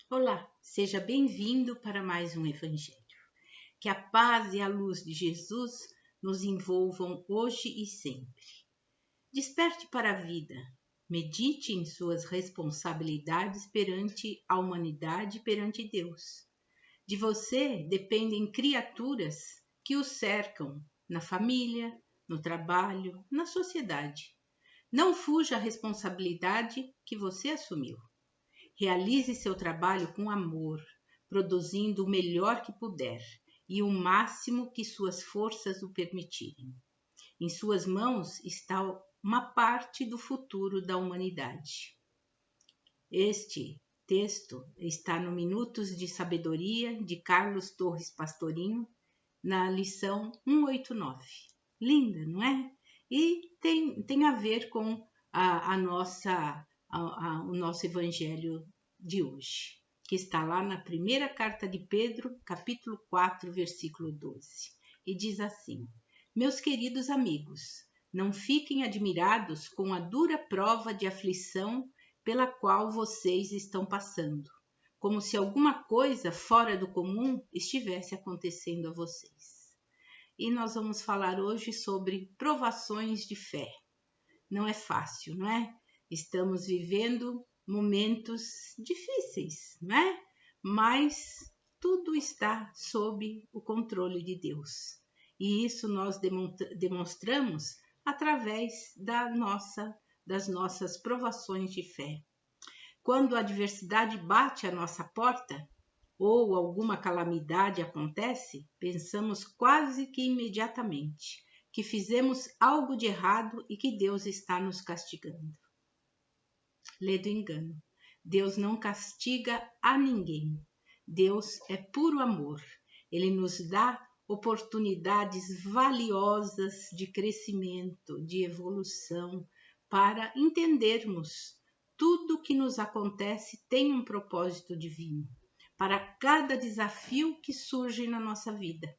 Olá, seja bem-vindo para mais um Evangelho. Que a paz e a luz de Jesus nos envolvam hoje e sempre. Desperte para a vida, medite em suas responsabilidades perante a humanidade e perante Deus. De você dependem criaturas que o cercam na família, no trabalho, na sociedade. Não fuja à responsabilidade que você assumiu. Realize seu trabalho com amor, produzindo o melhor que puder e o máximo que suas forças o permitirem. Em suas mãos está uma parte do futuro da humanidade. Este texto está no Minutos de Sabedoria de Carlos Torres Pastorinho, na lição 189. Linda, não é? E tem a ver com o nosso evangelho de hoje, que está lá na primeira carta de Pedro, capítulo 4, versículo 12. E diz assim: Meus queridos amigos, não fiquem admirados com a dura prova de aflição pela qual vocês estão passando, como se alguma coisa fora do comum estivesse acontecendo a vocês. E nós vamos falar hoje sobre provações de fé. Não é fácil, não é? Estamos vivendo momentos difíceis, não é? Mas tudo está sob o controle de Deus. E isso nós demonstramos através das nossas provações de fé. Quando a adversidade bate à nossa porta, ou alguma calamidade acontece, pensamos quase que imediatamente que fizemos algo de errado e que Deus está nos castigando. Lê do engano. Deus não castiga a ninguém. Deus é puro amor. Ele nos dá oportunidades valiosas de crescimento, de evolução, para entendermos tudo que nos acontece tem um propósito divino. Para cada desafio que surge na nossa vida,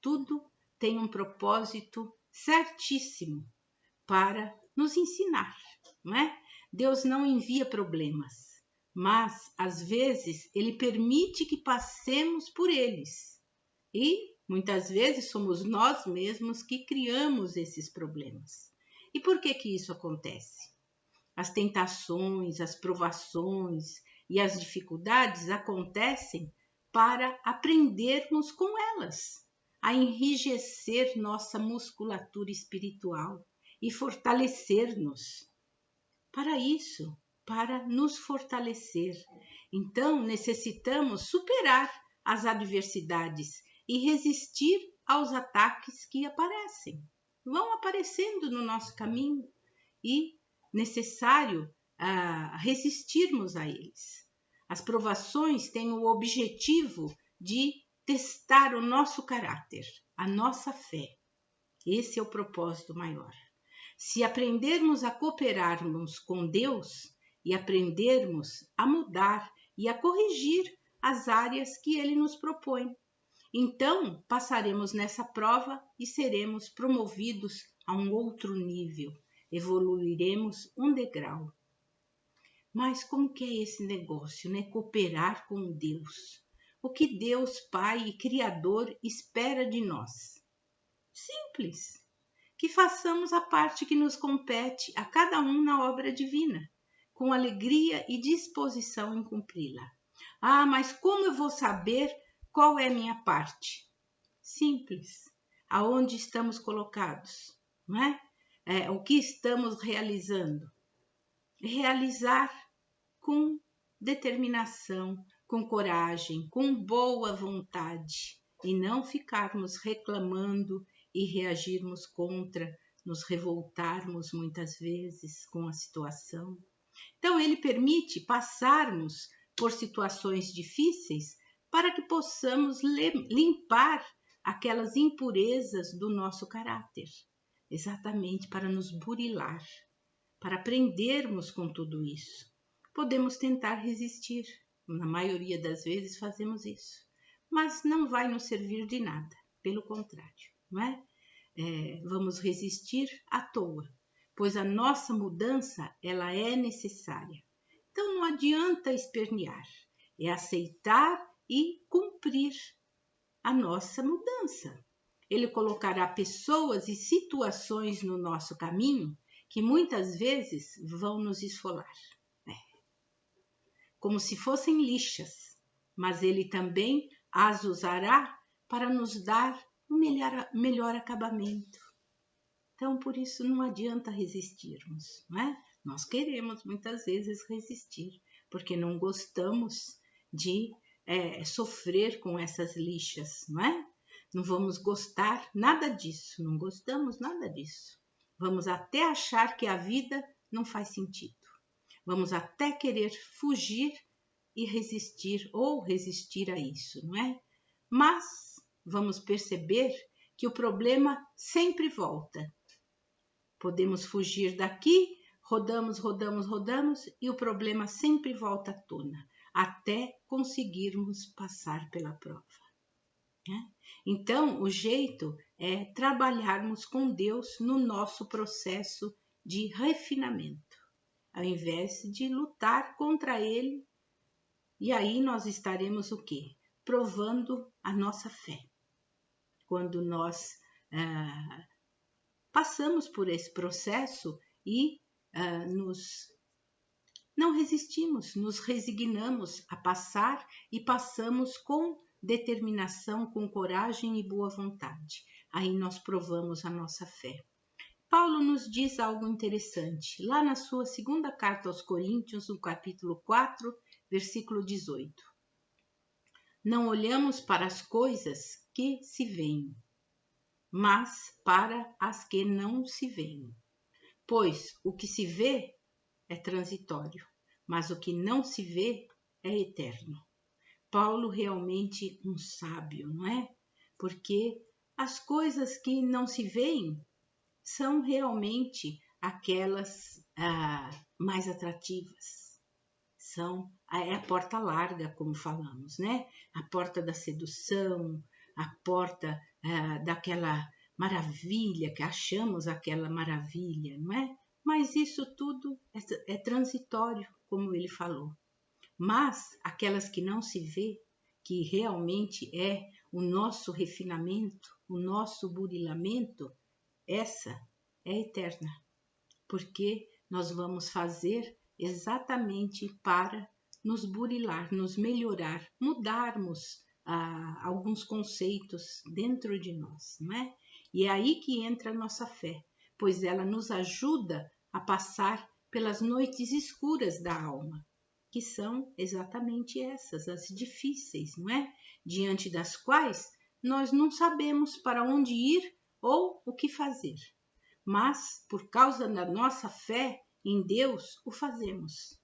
tudo tem um propósito certíssimo para nos ensinar, não é? Deus não envia problemas, mas às vezes Ele permite que passemos por eles. E muitas vezes somos nós mesmos que criamos esses problemas. E por que isso acontece? As tentações, as provações e as dificuldades acontecem para aprendermos com elas, a enrijecer nossa musculatura espiritual e fortalecer-nos. Para isso, para nos fortalecer. Então, necessitamos superar as adversidades e resistir aos ataques que aparecem. Vão aparecendo no nosso caminho e necessário resistirmos a eles. As provações têm o objetivo de testar o nosso caráter, a nossa fé. Esse é o propósito maior. Se aprendermos a cooperarmos com Deus e aprendermos a mudar e a corrigir as áreas que Ele nos propõe, então passaremos nessa prova e seremos promovidos a um outro nível. Evoluiremos um degrau. Mas como que é esse negócio, né? Cooperar com Deus. O que Deus, Pai e Criador, espera de nós? Simples. Que façamos a parte que nos compete a cada um na obra divina, com alegria e disposição em cumpri-la. Ah, mas como eu vou saber qual é a minha parte? Simples. Aonde estamos colocados, não é? O que estamos realizando? Realizar com determinação, com coragem, com boa vontade e não ficarmos reclamando e reagirmos contra, nos revoltarmos muitas vezes com a situação. Então, ele permite passarmos por situações difíceis para que possamos limpar aquelas impurezas do nosso caráter, exatamente para nos burilar, para aprendermos com tudo isso. Podemos tentar resistir, na maioria das vezes fazemos isso, mas não vai nos servir de nada, pelo contrário, não é? Vamos resistir à toa, pois a nossa mudança ela é necessária. Então não adianta espernear, é aceitar e cumprir a nossa mudança. Ele colocará pessoas e situações no nosso caminho que muitas vezes vão nos esfolar, como se fossem lixas, mas ele também as usará para nos dar um melhor acabamento. Então, por isso, não adianta resistirmos, não é? Nós queremos muitas vezes resistir, porque não gostamos de sofrer com essas lixas, não é? Não vamos gostar nada disso, não gostamos nada disso. Vamos até achar que a vida não faz sentido. Vamos até querer fugir e resistir ou resistir a isso, não é? Mas vamos perceber que o problema sempre volta. Podemos fugir daqui, rodamos e o problema sempre volta à tona, até conseguirmos passar pela prova. Então, o jeito é trabalharmos com Deus no nosso processo de refinamento, ao invés de lutar contra Ele, e aí nós estaremos o quê? Provando a nossa fé. Quando nós passamos por esse processo e não resistimos, nos resignamos a passar e passamos com determinação, com coragem e boa vontade. Aí nós provamos a nossa fé. Paulo nos diz algo interessante, lá na sua segunda carta aos Coríntios, no capítulo 4, versículo 18. Não olhamos para as coisas que se veem, mas para as que não se veem. Pois o que se vê é transitório, mas o que não se vê é eterno. Paulo realmente um sábio, não é? Porque as coisas que não se veem são realmente aquelas mais atrativas. É a porta larga, como falamos, né? A porta da sedução, a porta daquela maravilha, que achamos aquela maravilha, não é? Mas isso tudo é transitório, como ele falou. Mas aquelas que não se vê, que realmente é o nosso refinamento, o nosso burilamento, essa é eterna, porque nós vamos fazer exatamente para nos burilar, nos melhorar, mudarmos alguns conceitos dentro de nós, não é? E é aí que entra a nossa fé, pois ela nos ajuda a passar pelas noites escuras da alma, que são exatamente essas, as difíceis, não é? Diante das quais nós não sabemos para onde ir ou o que fazer. Mas, por causa da nossa fé em Deus, o fazemos.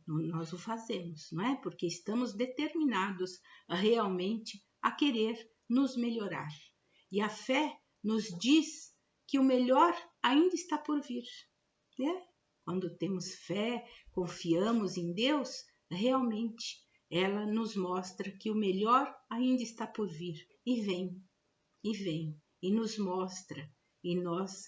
Nós o fazemos, não é? Porque estamos determinados realmente a querer nos melhorar. E a fé nos diz que o melhor ainda está por vir, né? Quando temos fé, confiamos em Deus, realmente ela nos mostra que o melhor ainda está por vir. E vem, e nos mostra. E nós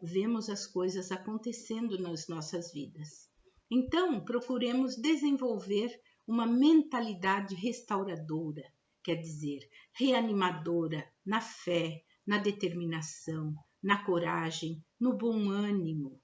vemos as coisas acontecendo nas nossas vidas. Então, procuremos desenvolver uma mentalidade restauradora, quer dizer, reanimadora, na fé, na determinação, na coragem, no bom ânimo,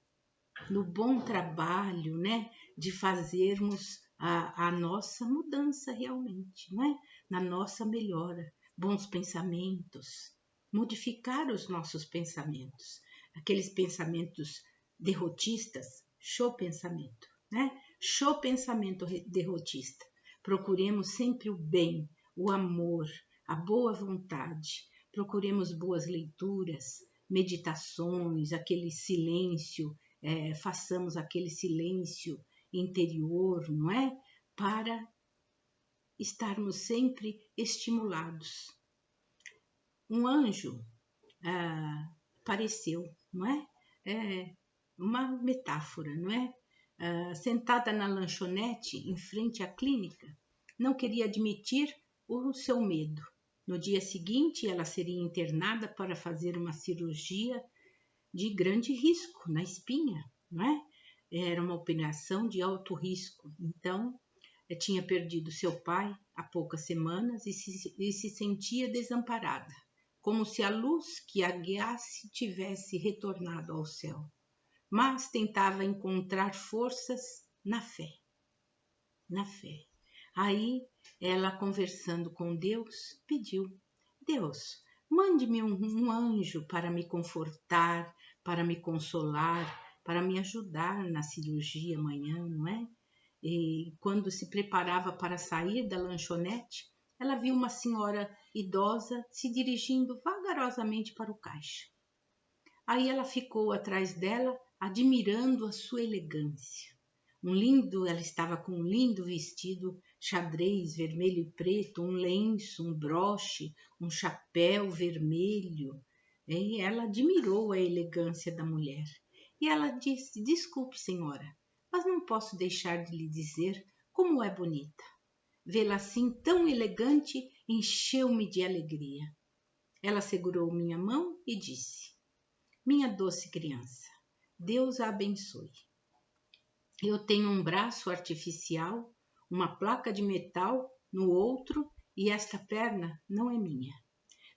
no bom trabalho, né, de fazermos a nossa mudança realmente, né, na nossa melhora, bons pensamentos, modificar os nossos pensamentos, aqueles pensamentos derrotistas, show pensamento, né, show pensamento derrotista. Procuremos sempre o bem, o amor, a boa vontade, procuremos boas leituras, meditações, aquele silêncio, façamos aquele silêncio interior, não é? Para estarmos sempre estimulados. Um anjo apareceu, não é? Uma metáfora, não é? Sentada na lanchonete em frente à clínica, não queria admitir o seu medo. No dia seguinte, ela seria internada para fazer uma cirurgia de grande risco na espinha, não é? Era uma operação de alto risco. Então, tinha perdido seu pai há poucas semanas e se sentia desamparada, como se a luz que a guiasse tivesse retornado ao céu. Mas tentava encontrar forças na fé. Na fé. Aí, ela, conversando com Deus, pediu: Deus, mande-me um anjo para me confortar, para me consolar, para me ajudar na cirurgia amanhã, não é? E quando se preparava para sair da lanchonete, ela viu uma senhora idosa se dirigindo vagarosamente para o caixa. Aí ela ficou atrás dela, admirando a sua elegância. Ela estava com um lindo vestido xadrez vermelho e preto, um lenço, um broche, um chapéu vermelho. E ela admirou a elegância da mulher. E ela disse: Desculpe, senhora, mas não posso deixar de lhe dizer como é bonita. Vê-la assim tão elegante encheu-me de alegria. Ela segurou minha mão e disse: Minha doce criança, Deus a abençoe. Eu tenho um braço artificial, uma placa de metal no outro e esta perna não é minha.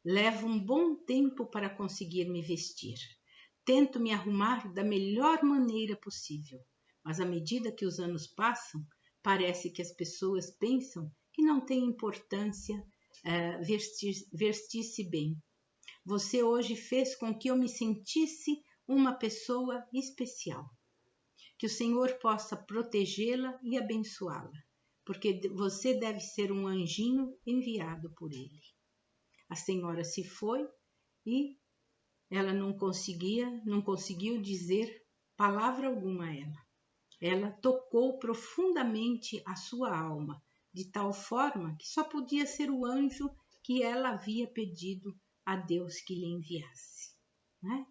Levo um bom tempo para conseguir me vestir. Tento me arrumar da melhor maneira possível, mas à medida que os anos passam, parece que as pessoas pensam que não tem importância vestir-se bem. Você hoje fez com que eu me sentisse uma pessoa especial. Que o Senhor possa protegê-la e abençoá-la, porque você deve ser um anjinho enviado por Ele. A senhora se foi e ela não conseguiu dizer palavra alguma a ela. Ela tocou profundamente a sua alma, de tal forma que só podia ser o anjo que ela havia pedido a Deus que lhe enviasse. Né?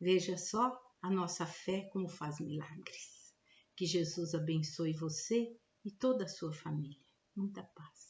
Veja só a nossa fé como faz milagres. Que Jesus abençoe você e toda a sua família. Muita paz.